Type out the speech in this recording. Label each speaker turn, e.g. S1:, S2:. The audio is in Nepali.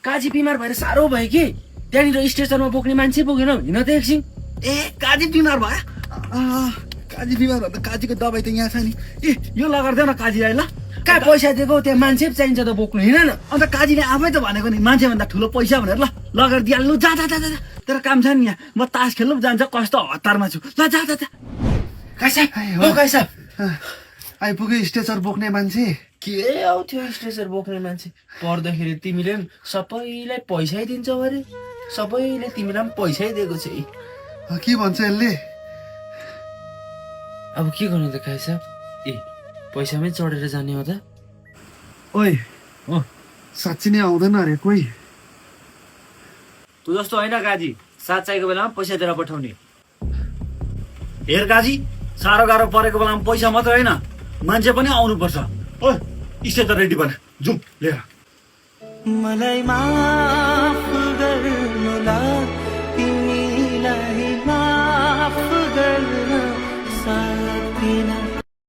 S1: काजी बिमार भएर साह्रो भयो कि त्यहाँनिर स्टेसनमा बोक्ने मान्छे पुगेन हिँड त एकछिन।
S2: ए काजी बिमार भयो? काजी बिमार भन्दा काजीको दबाई त यहाँ छ नि। ए यो लगाइदेऊ न काजीलाई ल।
S1: कहाँ पैसा दिएको त्यहाँ मान्छे पो चाहिन्छ त बोक्नु, हिँड न।
S2: अन्त काजीले आफै त भनेको नि मान्छेभन्दा ठुलो पैसा भनेर। ल लगेर दिइहाल्नु। जा जा जा जा। तेरो काम छ नि यहाँ। म तास खेल्नु जान्छ कस्तो हतारमा छु। ल जा जा जा।
S1: काजी साहब, ओ काजी साहब,
S2: आइपुग्यो स्टेचर बोक्ने मान्छे।
S1: के हौ त्यो स्ट्रेचर बोक्ने मान्छे? पर्दाखेरि तिमीले पनि सबैलाई पैसै दिन्छौ अरे। सबैले तिमीलाई पनि पैसै दिएको छ।
S2: के भन्छ यसले?
S1: अब के गर्नु त काजी साहब? ए पैसामै चढेर जाने हो त?
S2: ओइ साँच्ची नै आउँदैन अरे कोही?
S3: तँ जस्तो होइन काजी, साथ चाहिएको बेलामा पैसा दिएर पठाउने।
S2: हेर काजी, साह्रो गाह्रो परेको बेलामा पैसा मात्र होइन मान्छे पनि आउनुपर्छ। ओ स्टेचर रेडी बना, जाउँ लिएर।
S4: मलाई